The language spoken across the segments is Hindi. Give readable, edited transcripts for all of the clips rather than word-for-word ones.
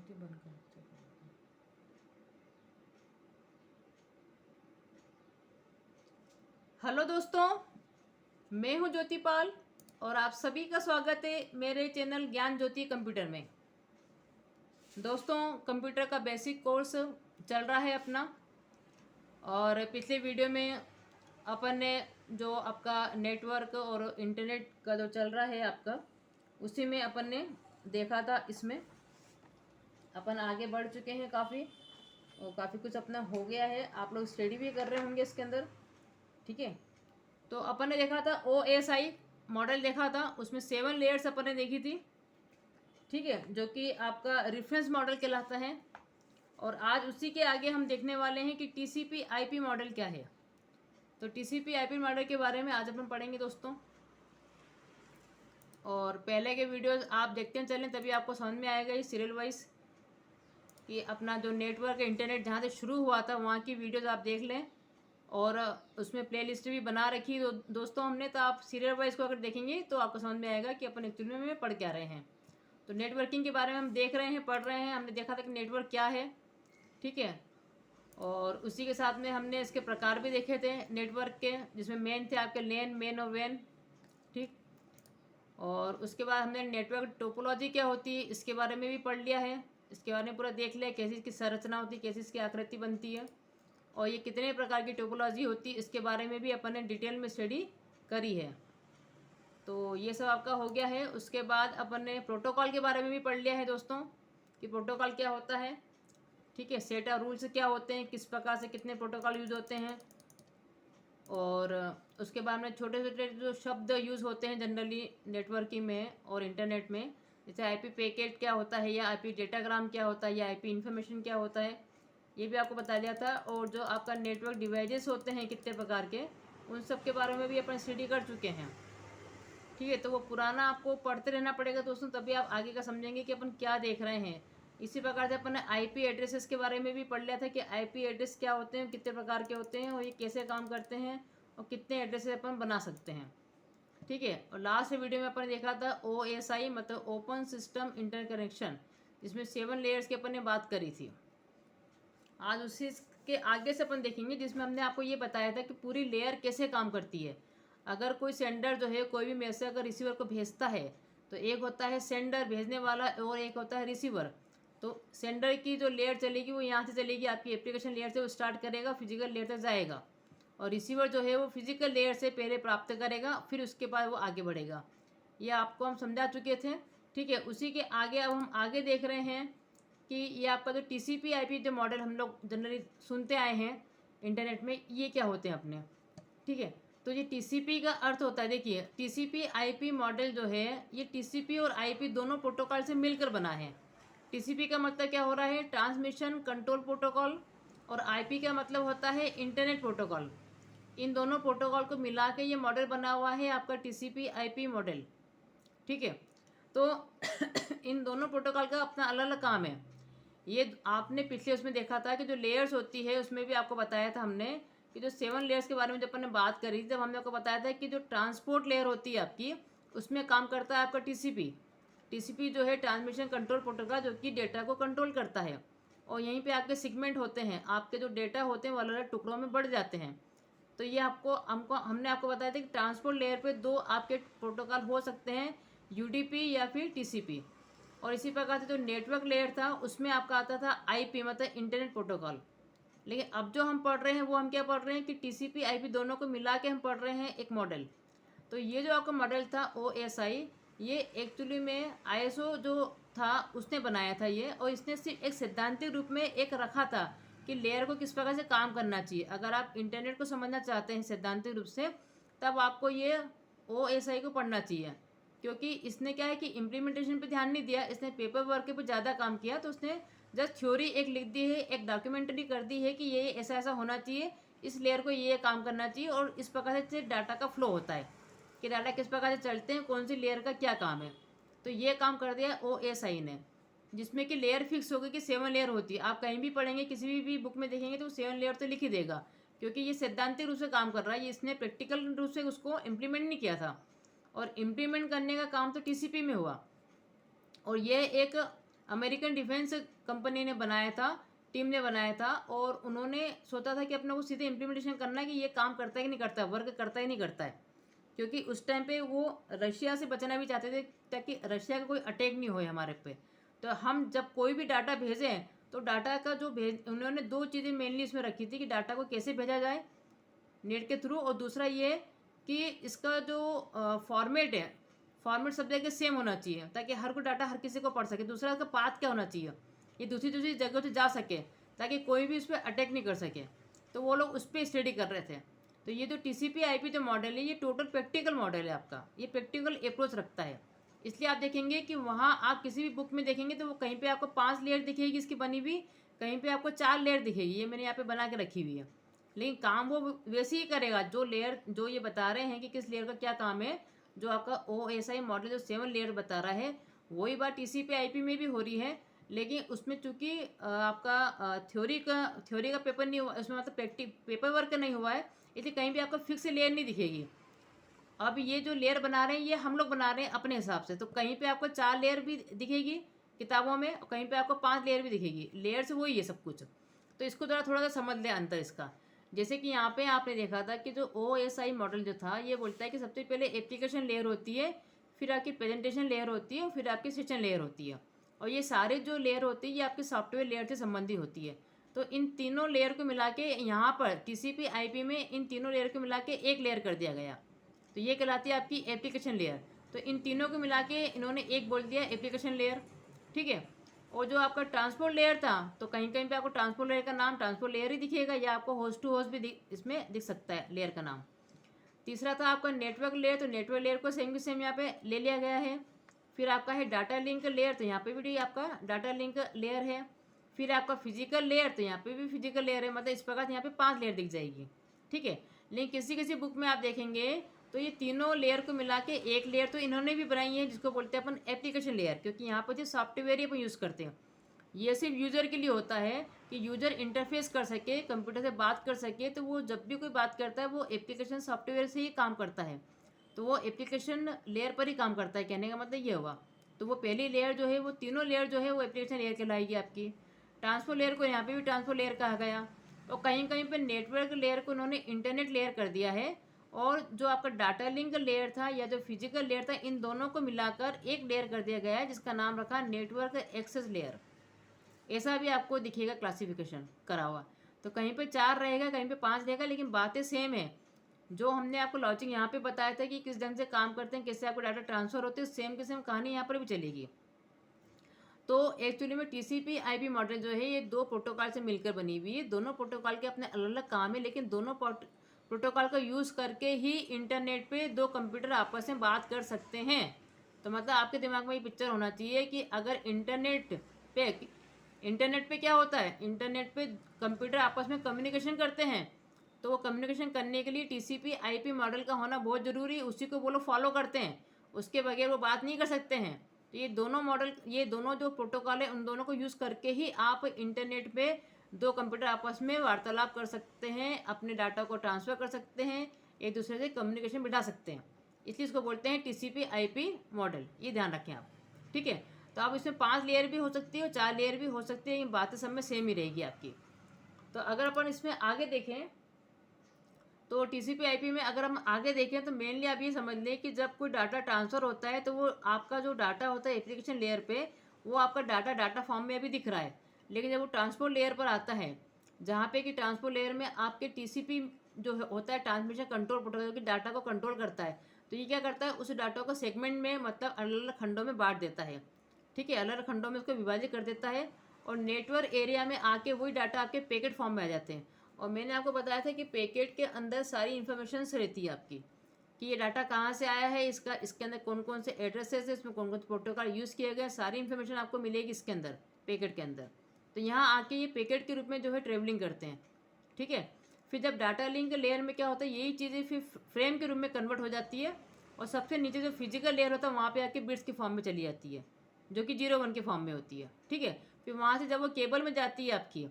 ज्योति बंद कर देते हैं। हेलो दोस्तों, मैं हूं ज्योति पाल और आप सभी का स्वागत है मेरे चैनल ज्ञान ज्योति कंप्यूटर में। दोस्तों, कंप्यूटर का बेसिक कोर्स चल रहा है अपना, और पिछले वीडियो में अपन ने जो आपका नेटवर्क और इंटरनेट का जो चल रहा है आपका, उसी में अपन ने देखा था। इसमें अपन आगे बढ़ चुके हैं काफ़ी, और काफ़ी कुछ अपना हो गया है। आप लोग स्टडी भी कर रहे होंगे इसके अंदर, ठीक है। तो अपन ने देखा था OSI मॉडल देखा था, उसमें 7 लेयर्स अपन ने देखी थी, ठीक है, जो कि आपका रेफरेंस मॉडल कहलाता है। और आज उसी के आगे हम देखने वाले हैं कि TCP/IP मॉडल क्या है। तो TCP/IP मॉडल के बारे में आज अपन पढ़ेंगे दोस्तों। और पहले के वीडियोस आप देखते चलें, तभी आपको समझ में आएगा ये सीरियल वाइज कि अपना जो नेटवर्क इंटरनेट जहाँ से शुरू हुआ था वहाँ की वीडियोस आप देख लें, और उसमें प्लेलिस्ट भी बना रखी दोस्तों हमने। तो आप सीरियल वाइज को अगर देखेंगे तो आपको समझ में आएगा कि अपन एक्चुअली में पढ़ क्या रहे हैं। तो नेटवर्किंग के बारे में हम देख रहे हैं, पढ़ रहे हैं। हमने देखा था कि नेटवर्क क्या है, ठीक है। और उसी के साथ में हमने इसके प्रकार भी देखे थे नेटवर्क के, जिसमें मेन थे आपके लेन, मेन और वैन, ठीक। और उसके बाद हमने नेटवर्क टोपोलॉजी क्या होती है इसके बारे में भी पढ़ लिया है। इसके बारे में पूरा देख लिया, कैसी इसकी संरचना होती है, कैसी इसकी आकृति बनती है, और ये कितने प्रकार की टोपोलॉजी होती है इसके बारे में भी अपन ने डिटेल में स्टडी करी है। तो ये सब आपका हो गया है। उसके बाद अपन ने प्रोटोकॉल के बारे में भी पढ़ लिया है दोस्तों, कि प्रोटोकॉल क्या होता है, ठीक है। सेट ऑफ रूल्स क्या होते हैं, किस प्रकार से कितने प्रोटोकॉल यूज होते हैं। और उसके बाद में छोटे छोटे जो शब्द यूज़ होते हैं जनरली नेटवर्किंग में और इंटरनेट में, जैसे IP पैकेट क्या होता है, या IP डेटाग्राम क्या होता है, या IP इन्फॉर्मेशन क्या होता है, ये भी आपको बता दिया था। और जो आपका नेटवर्क डिवाइसेस होते हैं कितने प्रकार के, उन सब के बारे में भी अपन स्टडी कर चुके हैं, ठीक है। तो वो पुराना आपको पढ़ते रहना पड़ेगा दोस्तों, तभी आप आगे का समझेंगे कि अपन क्या देख रहे हैं। इसी प्रकार से अपन ने IP एड्रेसेस के बारे में भी पढ़ लिया था कि IP एड्रेस क्या होते हैं, कितने प्रकार के होते हैं, और ये कैसे काम करते हैं, और कितने एड्रेसेस अपन बना सकते हैं, ठीक है। और लास्ट वीडियो में अपन ने देखा था OSI मतलब ओपन सिस्टम इंटरकनेक्शन, जिसमें 7 लेयर्स की अपन ने बात करी थी। आज उसी के आगे से अपन देखेंगे, जिसमें हमने आपको ये बताया था कि पूरी लेयर कैसे काम करती है। अगर कोई सेंडर जो है कोई भी मैसेज अगर रिसीवर को भेजता है, तो एक होता है सेंडर भेजने वाला, और एक होता है रिसीवर। तो सेंडर की जो लेयर चलेगी वो यहाँ से चलेगी, आपकी एप्लीकेशन लेयर से वो स्टार्ट करेगा, फिजिकल लेयर तक जाएगा। और रिसीवर जो है वो फिजिकल लेयर से पहले प्राप्त करेगा, फिर उसके बाद वो आगे बढ़ेगा। ये आपको हम समझा चुके थे, ठीक है। उसी के आगे अब हम आगे देख रहे हैं कि ये आपका जो TCP/IP जो मॉडल हम लोग जनरली सुनते आए हैं इंटरनेट में, ये क्या होते हैं अपने, ठीक है। तो ये TCP का अर्थ होता है, देखिए TCP/IP मॉडल जो है ये TCP और IP दोनों प्रोटोकॉल से मिलकर बना है। TCP का मतलब क्या हो रहा है, ट्रांसमिशन कंट्रोल प्रोटोकॉल, और IP का मतलब होता है इंटरनेट प्रोटोकॉल। इन दोनों प्रोटोकॉल को मिला के ये मॉडल बना हुआ है आपका TCP/IP मॉडल, ठीक है। तो इन दोनों प्रोटोकॉल का अपना अलग अलग काम है। ये आपने पिछले उसमें देखा था कि जो लेयर्स होती है उसमें भी आपको बताया था हमने कि जो 7 लेयर्स के बारे में जब अपन ने बात करी, जब हमने आपको बताया था कि जो ट्रांसपोर्ट लेयर होती है आपकी, उसमें काम करता है आपका TCP जो है ट्रांसमिशन कंट्रोल प्रोटोकॉल, जो कि डेटा को कंट्रोल करता है। और यहीं पे आपके सेगमेंट होते हैं, आपके जो डेटा होते हैं वो अलग अलग टुकड़ों में बढ़ जाते हैं। तो ये हमने आपको बताया था कि ट्रांसपोर्ट लेयर पे 2 आपके प्रोटोकॉल हो सकते हैं, UDP या फिर TCP। और इसी प्रकार से जो नेटवर्क लेयर था उसमें आपका आता था IP मतलब इंटरनेट प्रोटोकॉल। लेकिन अब जो हम पढ़ रहे हैं वो हम क्या पढ़ रहे हैं कि TCP/IP दोनों को मिला के हम पढ़ रहे हैं एक मॉडल। तो ये जो आपका मॉडल था OSI, ये एक्चुअली में ISO जो था उसने बनाया था ये, और इसने सिर्फ एक सैद्धांतिक रूप में एक रखा था कि लेयर को किस प्रकार से काम करना चाहिए। अगर आप इंटरनेट को समझना चाहते हैं सैद्धांतिक रूप से, तब आपको ये OSI को पढ़ना चाहिए, क्योंकि इसने क्या है कि इम्प्लीमेंटेशन पे ध्यान नहीं दिया, इसने पेपर वर्क पे ज़्यादा काम किया। तो उसने जस्ट थ्योरी एक लिख दी है, एक डॉक्यूमेंट्री कर दी है कि ये ऐसा ऐसा होना चाहिए, इस लेयर को ये काम करना चाहिए, और इस प्रकार से डाटा का फ्लो होता है कि डाटा किस प्रकार से चलते हैं, कौन सी लेयर का क्या काम है। तो ये काम कर दिया OSI ने, जिसमें कि लेयर फिक्स होगी कि 7 लेयर होती है। आप कहीं भी पढ़ेंगे, किसी भी बुक में देखेंगे तो 7 लेयर तो लिख ही देगा, क्योंकि ये सैद्धांतिक रूप से काम कर रहा है। ये इसने प्रैक्टिकल रूप से उसको इम्प्लीमेंट नहीं किया था, और इम्प्लीमेंट करने का काम तो TCP में हुआ। और ये एक अमेरिकन डिफेंस कंपनी ने बनाया था, टीम ने बनाया था, और उन्होंने सोचा था कि अपने को सीधे इम्प्लीमेंटेशन करना है कि ये काम करता है कि नहीं करता, वर्क करता है नहीं करता है, क्योंकि उस टाइम पे वो रशिया से बचना भी चाहते थे ताकि रशिया का कोई अटैक नहीं होए हमारे पे। तो हम जब कोई भी डाटा भेजें तो डाटा का जो उन्होंने दो चीज़ें मेनली इसमें रखी थी कि डाटा को कैसे भेजा जाए नेट के थ्रू, और दूसरा ये कि इसका जो फॉर्मेट है, फॉर्मेट सब जगह सेम होना चाहिए ताकि हर कोई डाटा हर किसी को पढ़ सके। दूसरा इसका पाथ क्या होना चाहिए, ये दूसरी दूसरी जगहों से जा सके ताकि कोई भी उस पर अटैक नहीं कर सके। तो वो लोग उस पर स्टडी कर रहे थे। तो ये जो TCP/IP जो मॉडल है ये टोटल प्रैक्टिकल मॉडल है आपका, ये प्रैक्टिकल अप्रोच रखता है। इसलिए आप देखेंगे कि वहाँ आप किसी भी बुक में देखेंगे तो वो कहीं पे आपको 5 लेयर दिखेगी इसकी बनी हुई, कहीं पे आपको 4 लेयर दिखेगी, ये मैंने यहाँ पे बना के रखी हुई है। लेकिन काम वो वैसे ही करेगा जो लेयर जो ये बता रहे हैं कि किस लेयर का क्या काम है। जो आपका OSI मॉडल जो 7 लेयर बता रहा है वही बात TCP/IP में भी हो रही है, लेकिन उसमें चूंकि आपका थ्योरी का पेपर नहीं हुआ, उसमें मतलब पेपर वर्क नहीं हुआ है, इसलिए कहीं भी आपको फिक्स लेयर नहीं दिखेगी। अब ये जो लेयर बना रहे हैं ये हम लोग बना रहे हैं अपने हिसाब से, तो कहीं पे आपको 4 लेयर भी दिखेगी किताबों में और कहीं पे आपको 5 लेयर भी दिखेगी। लेयर से वही है सब कुछ। तो इसको थोड़ा सा समझ लें अंतर इसका। जैसे कि यहाँ पे आपने देखा था कि जो OSI मॉडल जो था ये बोलता है कि सबसे पहले एप्लीकेशन लेयर होती है, फिर आपकी प्रेजेंटेशन लेयर होती है, फिर आपकी सिस्टम लेयर होती है, और ये सारे जो लेयर होती है ये आपके सॉफ्टवेयर लेयर से संबंधित होती है। तो इन तीनों लेयर को मिला के यहाँ पर TCP/IP में इन तीनों लेयर को मिला के एक लेयर कर दिया गया, तो ये कहलाती है आपकी एप्लीकेशन लेयर। तो इन तीनों को मिला के इन्होंने एक बोल दिया एप्लीकेशन लेयर, ठीक है। और जो आपका ट्रांसपोर्ट लेयर था तो कहीं कहीं पे आपको ट्रांसपोर्ट लेयर का नाम ट्रांसपोर्ट लेयर ही दिखेगा, या आपको होस्ट टू होस्ट भी इसमें दिख सकता है लेयर का नाम। तीसरा था आपका नेटवर्क लेयर, तो नेटवर्क लेयर को सेम की सेम यहाँ पे ले लिया गया है। फिर आपका है डाटा लिंक लेयर, तो यहाँ पे भी आपका डाटा लिंक लेयर है। फिर आपका फिजिकल लेयर, तो यहाँ पे भी फिजिकल लेयर है, मतलब इस प्रकार यहाँ पे 5 लेयर दिख जाएगी, ठीक है। लेकिन किसी किसी बुक में आप देखेंगे तो ये तीनों लेयर को मिला के एक लेयर तो इन्होंने भी बनाई है जिसको बोलते हैं अपन एप्लीकेशन लेयर, क्योंकि यहाँ पर जो सॉफ्टवेयर ही अपन यूज़ करते हैं ये सिर्फ यूज़र के लिए होता है कि यूज़र इंटरफेस कर सके, कंप्यूटर से बात कर सके। तो वो जब भी कोई बात करता है वो एप्लीकेशन सॉफ्टवेयर से ही काम करता है, तो वो एप्लीकेशन लेयर पर ही काम करता है, कहने का मतलब ये हुआ। तो वो पहली लेयर जो है वो तीनों लेयर जो है वो एप्लीकेशन लेयर कहलाएगी आपकी। ट्रांसपोर्ट लेयर को यहाँ पे भी ट्रांसपोर्ट लेयर कहा गया, और कहीं कहीं पे नेटवर्क लेयर को उन्होंने इंटरनेट लेयर कर दिया है। और जो आपका डाटा लिंक लेयर था या जो फिजिकल लेयर था इन दोनों को मिलाकर एक लेयर कर दिया गया है जिसका नाम रखा नेटवर्क एक्सेस लेयर। ऐसा भी आपको दिखेगा क्लासिफिकेशन करा हुआ, तो कहीं पे 4 रहेगा कहीं पे 5 रहेगा, लेकिन बातें सेम है। जो हमने आपको लॉजिक यहाँ पे बताया था कि किस ढंग से काम करते हैं, कैसे आपको डाटा ट्रांसफर होते हैं, सेम की सेम कहानी यहाँ पर भी चलेगी। तो एक्चुअली में TCP/IP मॉडल जो है ये 2 प्रोटोकॉल से मिलकर बनी हुई है। दोनों प्रोटोकॉल के अपने अलग अलग काम है, लेकिन दोनों प्रोटोकॉल का यूज़ करके ही इंटरनेट पे 2 कंप्यूटर आपस में बात कर सकते हैं। तो मतलब आपके दिमाग में ये पिक्चर होना चाहिए कि अगर इंटरनेट पे क्या होता है, इंटरनेट पे कंप्यूटर आपस में कम्युनिकेशन करते हैं, तो वो कम्युनिकेशन करने के लिए TCP/IP मॉडल का होना बहुत ज़रूरी है, उसी को वो लोग फॉलो करते हैं, उसके बगैर वो बात नहीं कर सकते हैं। तो ये दोनों मॉडल, ये दोनों जो प्रोटोकॉल है उन दोनों को यूज़ करके ही आप इंटरनेट पे 2 कंप्यूटर आपस में वार्तालाप कर सकते हैं, अपने डाटा को ट्रांसफ़र कर सकते हैं, एक दूसरे से कम्युनिकेशन बिठा सकते हैं। इसलिए इसको बोलते हैं TCP/IP मॉडल, ये ध्यान रखें आप, ठीक है। तो आप इसमें 5 लेयर भी हो सकती है और 4 लेयर भी हो सकती है, ये बातें सब में सेम ही रहेगी आपकी। तो अगर अपन इसमें आगे देखें तो TCP/IP में अगर हम आगे देखें तो मेनली आप ये समझ लें कि जब कोई डाटा ट्रांसफ़र होता है तो वो आपका जो डाटा होता है एप्लीकेशन लेयर पे वो आपका डाटा फॉर्म में अभी दिख रहा है, लेकिन जब वो ट्रांसपोर्ट लेयर पर आता है जहाँ पे कि ट्रांसपोर्ट लेयर में आपके TCP जो होता है ट्रांसमिशन कंट्रोल प्रोटोकॉल की डाटा को कंट्रोल करता है, तो ये क्या करता है उस डाटा को सेगमेंट में मतलब अलग अलग खंडों में बांट देता है, ठीक है, अलग अलग खंडों में उसको विभाजित कर देता है, और नेटवर्क एरिया में आके वही डाटा आपके पैकेट फॉर्म में आ जाते हैं। और मैंने आपको बताया था कि पैकेट के अंदर सारी इन्फॉर्मेशन रहती है आपकी कि ये डाटा कहाँ से आया है, इसके अंदर कौन कौन से एड्रेसेस है, इसमें कौन कौन से प्रोटोकॉल यूज़ किए गए, सारी इन्फॉर्मेशन आपको मिलेगी इसके अंदर पैकेट के अंदर। तो यहाँ आके ये पैकेट के रूप में जो है ट्रेवलिंग करते हैं, ठीक है। फिर जब डाटा लिंक लेयर में क्या होता है यही चीज़ें फिर फ्रेम के रूप में कन्वर्ट हो जाती है, और सबसे नीचे जो फिजिकल लेयर होता है वहाँ पे आके बिट्स के फॉर्म में चली जाती है जो कि 0 1 के फॉर्म में होती है, ठीक है। फिर वहाँ से जब वो केबल में जाती है आपकी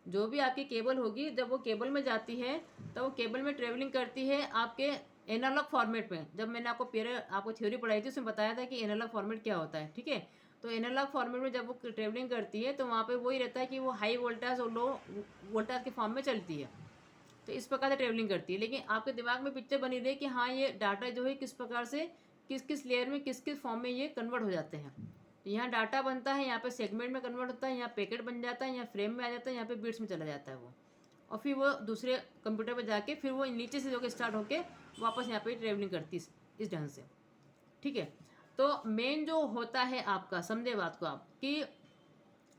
जो भी आपकी केबल होगी, जब वो केबल में जाती है तो वो केबल में ट्रेवलिंग करती है आपके एनालॉग फॉर्मेट में। जब मैंने आपको थ्योरी पढ़ाई थी उसमें बताया था कि एनालॉग फॉर्मेट क्या होता है, ठीक है। तो एनालॉग फॉर्मेट में जब वो ट्रेवलिंग करती है तो वहाँ पे वही रहता है कि वो हाई वोल्टेज और लो वोल्टेज के फॉर्म में चलती है, तो इस प्रकार से ट्रेवलिंग करती है। लेकिन आपके दिमाग में पिक्चर बनी रही कि हाँ ये डाटा जो है किस प्रकार से किस किस लेयर में किस किस फॉर्म में ये कन्वर्ट हो जाते हैं। तो यहाँ डाटा बनता है, यहाँ पे सेगमेंट में कन्वर्ट होता है, यहाँ पैकेट बन जाता है, यहाँ फ्रेम में आ जाता है, यहाँ पे बिट्स में चला जाता है वो, और फिर वो दूसरे कंप्यूटर पर जाके फिर वो नीचे से जो स्टार्ट होके वापस यहाँ पे ट्रेवलिंग करती है इस ढंग से। ठीक है, तो मेन जो होता है आपका, समझे बात को आप, कि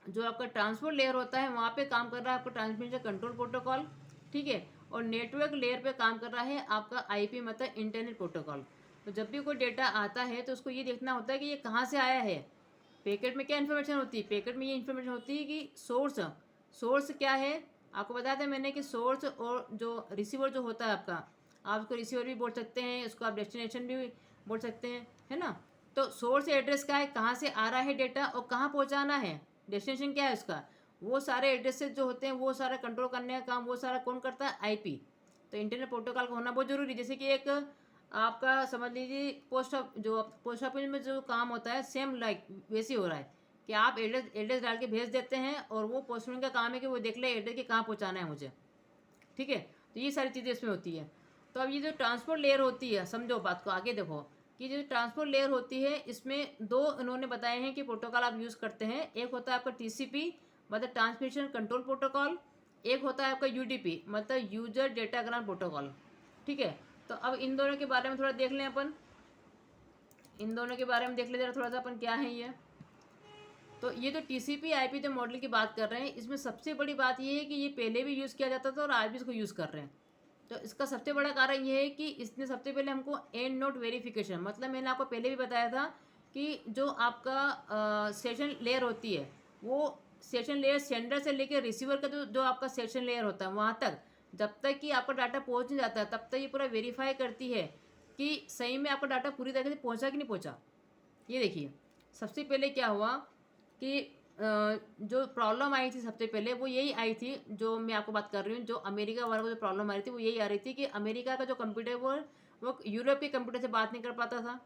जो आपका ट्रांसपोर्ट लेयर होता है वहाँ पे काम कर रहा है आपका ट्रांसमिशन कंट्रोल प्रोटोकॉल। ठीक है, और नेटवर्क लेयर पे काम कर रहा है आपका आईपी मतलब इंटरनेट प्रोटोकॉल। तो जब भी कोई डेटा आता है तो उसको ये देखना होता है कि ये कहाँ से आया है। पैकेट में क्या इन्फॉर्मेशन होती है, पैकेट में ये इन्फॉर्मेशन होती है कि सोर्स क्या है। आपको बताया था मैंने कि सोर्स और जो रिसीवर जो होता है आपका, आप उसको रिसीवर भी बोल सकते हैं, उसको आप डेस्टिनेशन भी बोल सकते हैं, है ना। तो सोर्स एड्रेस क्या है, कहाँ से आ रहा है डेटा और कहाँ पहुँचाना है, डेस्टिनेशन क्या है उसका, वो सारे एड्रेसेस जो होते हैं वो सारा कंट्रोल करने का काम वो सारा कौन करता है, आईपी। तो इंटरनेट प्रोटोकॉल का होना बहुत जरूरी है। जैसे कि एक आपका समझ लीजिए पोस्ट ऑफिस में जो काम होता है सेम लाइक वैसे हो रहा है कि आप एड्रेस डाल के भेज देते हैं और वो पोस्टमैन का काम है कि वो देख ले एड्रेस के कहाँ पहुँचाना है मुझे। ठीक है, तो ये सारी चीज़ें इसमें होती है। तो अब ये जो ट्रांसपोर्ट लेयर होती है, समझो बात को, आगे देखो कि जो ट्रांसपोर्ट लेयर होती है इसमें दो इन्होंने बताए हैं कि प्रोटोकॉल आप यूज़ करते हैं। एक होता है आपका टीसीपी मतलब ट्रांसमिशन कंट्रोल प्रोटोकॉल, एक होता है आपका यूडीपी मतलब यूजर डेटाग्राम प्रोटोकॉल। ठीक है, तो अब इन दोनों के बारे में थोड़ा देख लें अपन, इन दोनों के बारे में देख ले जरा थोड़ा सा अपन क्या है ये। तो ये जो टीसीपी आईपी जो मॉडल की बात कर रहे हैं इसमें सबसे बड़ी बात ये है कि ये पहले भी यूज़ किया जाता था और आज भी इसको यूज़ कर रहे हैं। तो इसका सबसे बड़ा कारण ये है कि इसने सबसे पहले हमको एंड नोट वेरिफिकेशन, मतलब मैंने आपको पहले भी बताया था कि जो आपका सेशन लेयर होती है वो सेशन लेयर सेंडर से लेकर रिसीवर का जो आपका सेशन लेयर होता है वहाँ तक जब तक कि आपका डाटा पहुँच नहीं जाता है तब तक ये पूरा वेरीफाई करती है कि सही में आपका डाटा पूरी तरीके से पहुँचा कि नहीं पहुँचा। ये देखिए सबसे पहले क्या हुआ कि जो प्रॉब्लम आई थी सबसे पहले वो यही आई थी, जो मैं आपको बात कर रही हूँ, जो अमेरिका वालों को जो प्रॉब्लम आ रही थी वो यही आ रही थी कि अमेरिका का जो कंप्यूटर वो यूरोप के कंप्यूटर से बात नहीं कर पाता था।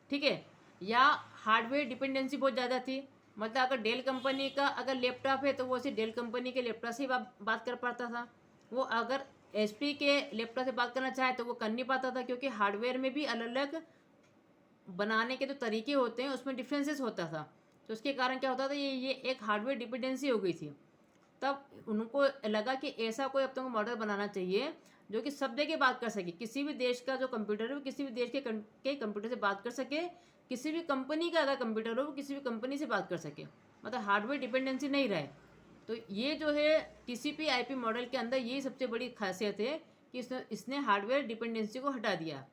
ठीक है, या हार्डवेयर डिपेंडेंसी बहुत ज़्यादा थी, मतलब अगर डेल कंपनी का अगर लैपटॉप है तो वो सिर्फ डेल कंपनी के लैपटॉप से ही बात कर पाता था। वो अगर एचपी के लैपटॉप से बात करना चाहे तो वो कर नहीं पाता था, क्योंकि हार्डवेयर में भी अलग अलग बनाने के जो तरीके होते हैं उसमें डिफरेंसेस होता था। तो उसके कारण क्या होता था, ये एक हार्डवेयर डिपेंडेंसी हो गई थी। तब उनको लगा कि ऐसा कोई अब तुमको मॉडल बनाना चाहिए जो कि सब जगह बात कर सके, किसी भी देश का जो कंप्यूटर है वो किसी भी देश के कंप्यूटर से बात कर सके, किसी भी कंपनी का अगर कंप्यूटर हो वो किसी भी कंपनी से बात कर सके, मतलब हार्डवेयर डिपेंडेंसी नहीं रहे। तो ये जो है टीसीपी आईपी मॉडल के अंदर यही सबसे बड़ी खासियत है कि इसने हार्डवेयर डिपेंडेंसी को हटा दिया।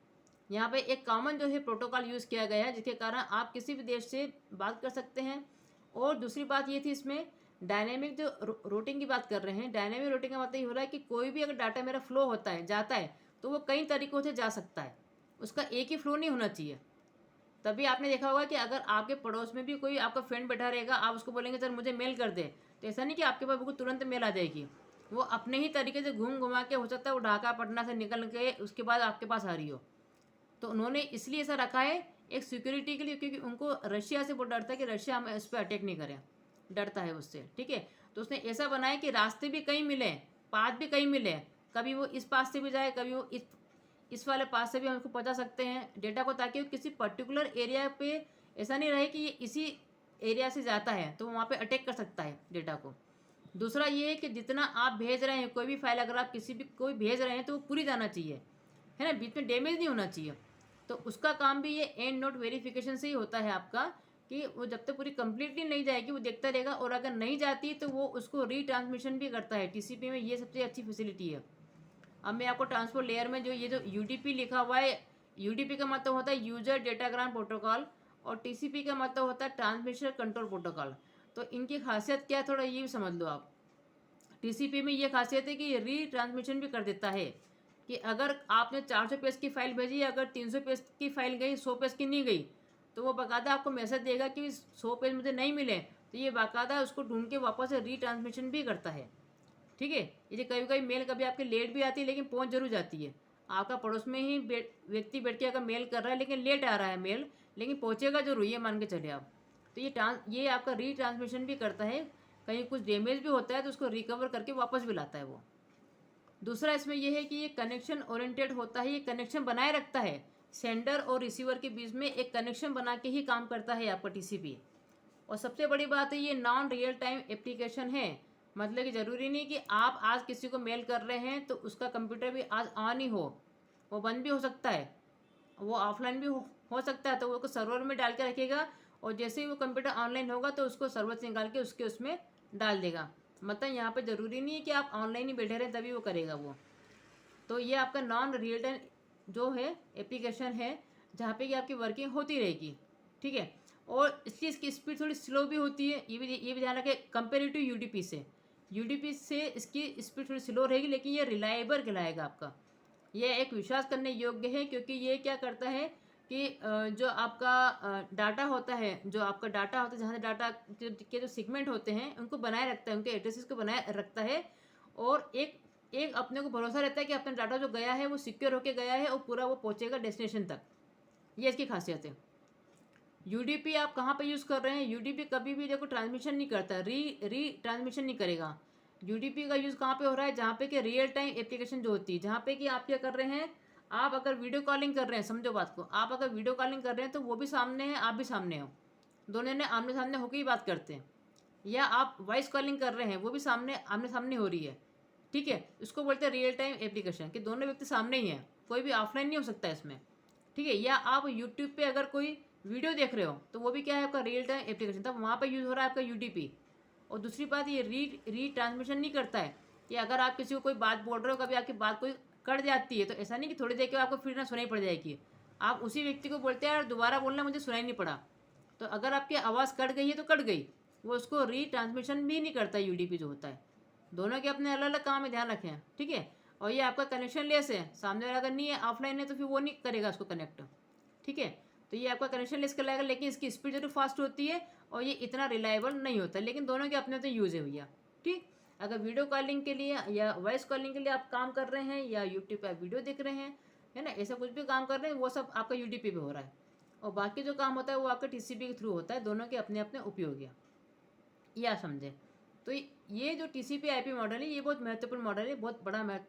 यहाँ पे एक कॉमन जो है प्रोटोकॉल यूज़ किया गया है जिसके कारण आप किसी भी देश से बात कर सकते हैं। और दूसरी बात ये थी इसमें डायनेमिक जो रूटिंग की बात कर रहे हैं, डायनेमिक रूटिंग का मतलब ये हो रहा है कि कोई भी अगर डाटा मेरा फ्लो होता है जाता है तो वो कई तरीक़ों से जा सकता है, उसका एक ही फ्लो नहीं होना चाहिए। तभी आपने देखा होगा कि अगर आपके पड़ोस में भी कोई आपका फ्रेंड बैठा रहेगा, आप उसको बोलेंगे सर मुझे मेल कर दे, तो ऐसा नहीं कि आपके पास बिल्कुल तुरंत मेल आ जाएगी, वो अपने ही तरीके से घूम घुमा के, हो सकता है वो ढाका पटना से निकल के उसके बाद आपके पास आ रही हो। तो उन्होंने इसलिए ऐसा रखा है एक सिक्योरिटी के लिए, क्योंकि उनको रशिया से बहुत डरता है कि रशिया हमें इस पर अटैक नहीं करे, डरता है उससे। ठीक है, तो उसने ऐसा बनाया कि रास्ते भी कहीं मिले, पाथ भी कहीं मिले, कभी वो इस पास से भी जाए, कभी वो इस वाले पास से भी हम उसको पहुँचा सकते हैं डेटा को, ताकि वो किसी पर्टिकुलर एरिया पे ऐसा नहीं रहे कि ये इसी एरिया से जाता है तो वहाँ पे अटैक कर सकता है डेटा को। दूसरा ये है कि जितना आप भेज रहे हैं कोई भी फाइल अगर आप किसी भी कोई भेज रहे हैं तो वो पूरी जाना चाहिए, है ना, बीच में डैमेज नहीं होना चाहिए। तो उसका काम भी ये एंड नोट वेरिफिकेशन से ही होता है आपका, कि वो जब तक पूरी कंप्लीटली नहीं जाएगी वो देखता रहेगा, और अगर नहीं जाती तो वो उसको रीट्रांसमिशन भी करता है। टीसीपी में ये सबसे अच्छी फैसिलिटी है। अब मैं आपको ट्रांसपोर्ट लेयर में जो ये जो यूडीपी लिखा हुआ है, यूडीपी का मतलब होता है यूजर डेटाग्राम प्रोटोकॉल, और टीसीपी का मतलब होता है ट्रांसमिशन कंट्रोल प्रोटोकॉल। तो इनकी खासियत क्या है थोड़ा ये भी समझ लो आप। टीसीपी में ये खासियत है कि ये रीट्रांसमिशन भी कर देता है, कि अगर आपने 400 पेज की फ़ाइल भेजी, अगर 300 पेज की फ़ाइल गई, 100 पेज की नहीं गई, तो वो बाकायदा आपको मैसेज देगा कि 100 पेज मुझे नहीं मिले, तो ये बाकायदा उसको ढूंढ के वापस से रीट्रांसमिशन भी करता है। ठीक है, ये कभी कभी मेल कभी आपकी लेट भी आती है लेकिन पहुंच जरूर जाती है। आपका पड़ोस में ही व्यक्ति बैठ के अगर मेल कर रहा है लेकिन लेट आ रहा है मेल, लेकिन पहुंचेगा जरूर, ये मान के चले आप। तो ये आपका रीट्रांसमिशन भी करता है, कहीं कुछ डैमेज भी होता है तो उसको रिकवर करके वापस भी लाता है वो। दूसरा इसमें यह है कि ये कनेक्शन ओरिएंटेड होता है, ये कनेक्शन बनाए रखता है, सेंडर और रिसीवर के बीच में एक कनेक्शन बना के ही काम करता है आपका टीसीपी। और सबसे बड़ी बात है ये नॉन रियल टाइम एप्लीकेशन है, मतलब कि ज़रूरी नहीं कि आप आज किसी को मेल कर रहे हैं तो उसका कंप्यूटर भी आज ऑन ही हो, वो बंद भी हो सकता है, वो ऑफलाइन भी हो सकता है। तो वो सर्वर में डाल के रखेगा और जैसे ही वो कंप्यूटर ऑनलाइन होगा तो उसको सर्वर से निकाल के उसके उसमें डाल देगा। मतलब यहाँ पे ज़रूरी नहीं है कि आप ऑनलाइन ही बैठे रहें तभी वो करेगा वो। तो ये आपका नॉन रियल टाइम जो है एप्लीकेशन है, जहाँ पे कि आपकी वर्किंग होती रहेगी, ठीक है। और इसकी स्पीड थोड़ी स्लो भी होती है, ये भी ध्यान रखें, कंपेरेटिव यूडीपी से। यूडीपी से इसकी स्पीड थोड़ी स्लो रहेगी, लेकिन ये रिलायबल कहलाएगा आपका। ये एक विश्वास करने योग्य है, क्योंकि ये क्या करता है कि जो आपका डाटा होता है, जहाँ से डाटा के जो सेगमेंट होते हैं उनको बनाए रखता है, उनके एड्रेसेस को बनाए रखता है। और एक एक अपने को भरोसा रहता है कि अपना डाटा जो गया है वो सिक्योर होके गया है और पूरा वो पहुंचेगा डेस्टिनेशन तक। ये इसकी खासियत है। यूडीपी आप कहाँ पे यूज़ कर रहे हैं? यूडीपी कभी भी देखो ट्रांसमिशन नहीं करता, री ट्रांसमिशन नहीं करेगा। यूडीपी का यूज़ कहाँ पे हो रहा है? जहाँ पे कि रियल टाइम एप्लीकेशन जो होती है, जहाँ पे कि आप क्या कर रहे हैं, आप अगर वीडियो कॉलिंग कर रहे हैं, समझो बात को, आप अगर वीडियो कॉलिंग कर रहे हैं तो वो भी सामने है, आप भी सामने हो, दोनों ने आमने सामने होकर ही बात करते हैं। या आप वॉइस कॉलिंग कर रहे हैं, वो भी सामने आमने सामने हो रही है, ठीक है। इसको बोलते हैं रियल टाइम एप्लीकेशन, कि दोनों व्यक्ति सामने ही हैं, कोई भी ऑफलाइन नहीं हो सकता इसमें, ठीक है। या आप यूट्यूब पे अगर कोई वीडियो देख रहे हो तो वो भी क्या है आपका रियल टाइम एप्लीकेशन, तब वहाँ पर यूज़ हो रहा है आपका यूडीपी। और दूसरी बात, ये री ट्रांसमिशन नहीं करता है, कि अगर आप किसी को कोई बात बोल रहे हो, कभी आपकी बात कोई कट जाती है तो ऐसा नहीं कि थोड़ी देर के आपको फिर ना सुनाई पड़ जाएगी, आप उसी व्यक्ति को बोलते हैं यार दोबारा बोलना, मुझे सुनाई नहीं पड़ा। तो अगर आपकी आवाज़ कट गई है तो कट गई, वो उसको री ट्रांसमिशन भी नहीं करता यूडीपी जो होता है। दोनों के अपने अलग अलग काम में ध्यान रखें, ठीक है। और ये आपका कनेक्शन लेस है, सामने वाला अगर नहीं है, ऑफलाइन है, तो फिर वो नहीं करेगा उसको कनेक्ट, ठीक है। तो ये आपका कनेक्शन लेस कहलाएगा, लेकिन इसकी स्पीड जरूर फास्ट होती है और ये इतना रिलायबल नहीं होता, लेकिन दोनों के अपने अपने यूज़ है भैया, ठीक। अगर वीडियो कॉलिंग के लिए या वॉइस कॉलिंग के लिए आप काम कर रहे हैं, या यूट्यूब पर वीडियो देख रहे हैं, है ना, ऐसा कुछ भी काम कर रहे हैं, वो सब आपका यूडीपी पे हो रहा है। और बाकी जो काम होता है वो आपका टीसीपी के थ्रू होता है। दोनों के अपने अपने उपयोग है, ये आप समझें। तो ये जो टीसीपी आईपी मॉडल है, ये बहुत महत्वपूर्ण मॉडल है, बहुत बड़ा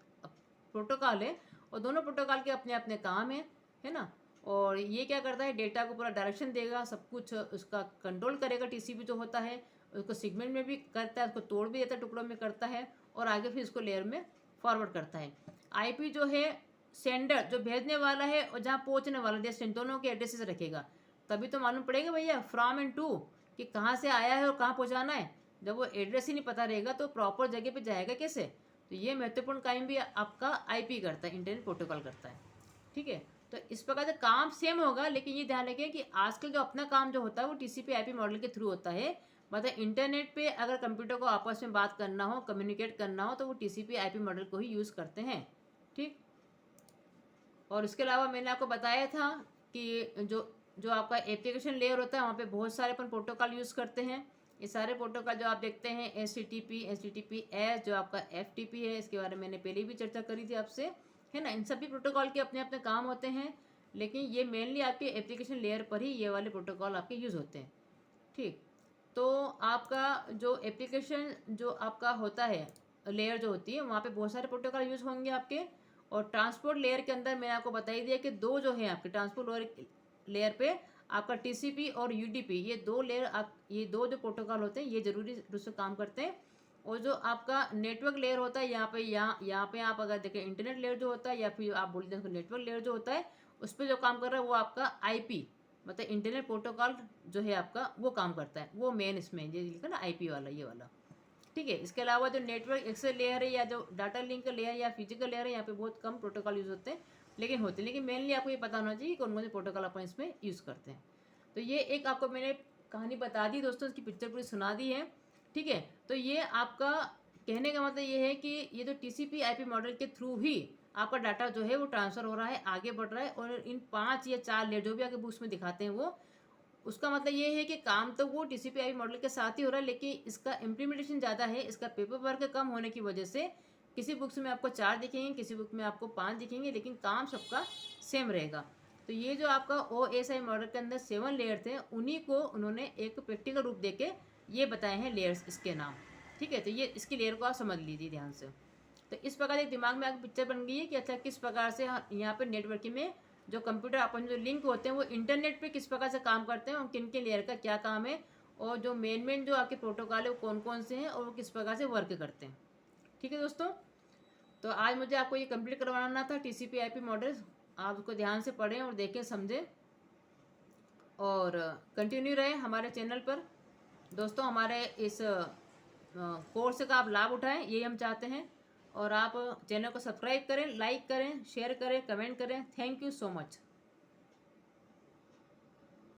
प्रोटोकॉल है, और दोनों प्रोटोकॉल के अपने अपने काम है ना। और ये क्या करता है, डेटा को पूरा डायरेक्शन देगा, सब कुछ उसका कंट्रोल करेगा। टीसीपी जो होता है उसको सेगमेंट में भी करता है, उसको तोड़ भी देता है, टुकड़ों में करता है, और आगे फिर इसको लेयर में फॉरवर्ड करता है। आईपी जो है सेंडर जो भेजने वाला है और जहाँ पहुँचने वाला डेस्टिनेशन, दोनों के एड्रेसेस रखेगा। तभी तो मालूम पड़ेगा भैया फ्रॉम एंड टू, कि कहाँ से आया है और कहाँ पहुँचाना है। जब वो एड्रेस ही नहीं पता रहेगा तो प्रॉपर जगह पे जाएगा कैसे। तो ये महत्वपूर्ण काम भी आपका आईपी करता है, इंटरनेट प्रोटोकॉल करता है, ठीक है। तो इस प्रकार से काम सेम होगा, लेकिन ये ध्यान रखें कि आजकल जो अपना काम जो होता है वो टीसीपी आईपी मॉडल के थ्रू होता है। मतलब इंटरनेट पे अगर कंप्यूटर को आपस में बात करना हो, कम्युनिकेट करना हो, तो वो टीसीपी आईपी मॉडल को ही यूज़ करते हैं, ठीक। और इसके अलावा मैंने आपको बताया था कि जो आपका एप्लीकेशन लेयर होता है वहाँ पे बहुत सारे अपन प्रोटोकॉल यूज़ करते हैं। ये सारे प्रोटोकॉल जो आप देखते हैं, HTTPS, जो आपका FTP है, इसके बारे में मैंने पहले भी चर्चा करी थी आपसे, है ना। इन सभी प्रोटोकॉल के अपने अपने काम होते हैं, लेकिन ये मेनली आपके एप्लीकेशन लेयर पर ही ये वाले प्रोटोकॉल आपके यूज़ होते हैं, ठीक। तो आपका जो एप्लीकेशन जो आपका होता है लेयर जो होती है, वहाँ पे बहुत सारे प्रोटोकॉल यूज़ होंगे आपके। और ट्रांसपोर्ट लेयर के अंदर मैंने आपको बता ही दिया कि दो जो है आपके ट्रांसपोर्ट लेयर पे आपका टीसीपी और यूडीपी, ये दो जो प्रोटोकॉल होते हैं ये जरूरी रूप से काम करते हैं। और जो आपका नेटवर्क लेयर होता है, यहाँ पे आप अगर देखें इंटरनेट लेयर जो होता है, या फिर आप बोल दें नेटवर्क लेयर जो होता है, उस पर जो काम कर रहा है वो आपका आईपी, मतलब इंटरनेट प्रोटोकॉल जो है आपका वो काम करता है। वो मेन इसमें ये लिखा ना आईपी वाला, ये वाला, ठीक है। इसके अलावा जो नेटवर्क एक्सेस लेयर है, या जो डाटा लिंक लेयर या फिजिकल लेयर है, यहाँ पे बहुत कम प्रोटोकॉल यूज़ होते हैं, लेकिन मेनली आपको ये पता होना चाहिए कि कौन कौन से प्रोटोकॉल अपन इसमें यूज़ करते हैं। तो ये एक आपको मैंने कहानी बता दी दोस्तों, इसकी पिक्चर पूरी सुना दी है, ठीक है। तो ये आपका कहने का मतलब ये है कि ये जो टीसीपी आईपी मॉडल के थ्रू ही आपका डाटा जो है वो ट्रांसफ़र हो रहा है, आगे बढ़ रहा है। और इन 5 या 4 लेयर जो भी आपके बुक्स में दिखाते हैं वो, उसका मतलब ये है कि काम तो वो टीसीपी आईपी मॉडल के साथ ही हो रहा है, लेकिन इसका इम्प्लीमेंटेशन ज़्यादा है। इसका पेपर वर्क कम होने की वजह से किसी बुक्स में आपको 4 दिखेंगे, किसी बुक में आपको 5 दिखेंगे, लेकिन काम सबका सेम रहेगा। तो ये जो आपका OSI मॉडल के अंदर 7 लेयर थे, उन्हीं को उन्होंने एक प्रैक्टिकल रूप देके ये बताए हैं लेयर्स, इसके नाम। ठीक है, तो ये इसकी लेयर को आप समझ लीजिए ध्यान से। तो इस प्रकार एक दिमाग में आपकी पिक्चर बन गई है कि अच्छा किस प्रकार से यहाँ पे नेटवर्किंग में जो कंप्यूटर अपन जो लिंक होते हैं वो इंटरनेट पे किस प्रकार से काम करते हैं और किन किन लेयर का क्या काम है, और जो मेन जो आपके प्रोटोकॉल है वो कौन कौन से हैं और वो किस प्रकार से वर्क करते हैं। ठीक है दोस्तों, तो आज मुझे आपको ये कंप्लीट करवाना था TCP/IP मॉडल। आप उसको ध्यान से पढ़ें और देखें समझें और कंटिन्यू रहें हमारे चैनल पर। दोस्तों हमारे इस कोर्स का आप लाभ उठाएं, यही हम चाहते हैं। और आप चैनल को सब्सक्राइब करें, लाइक करें, शेयर करें, कमेंट करें। Thank you so much.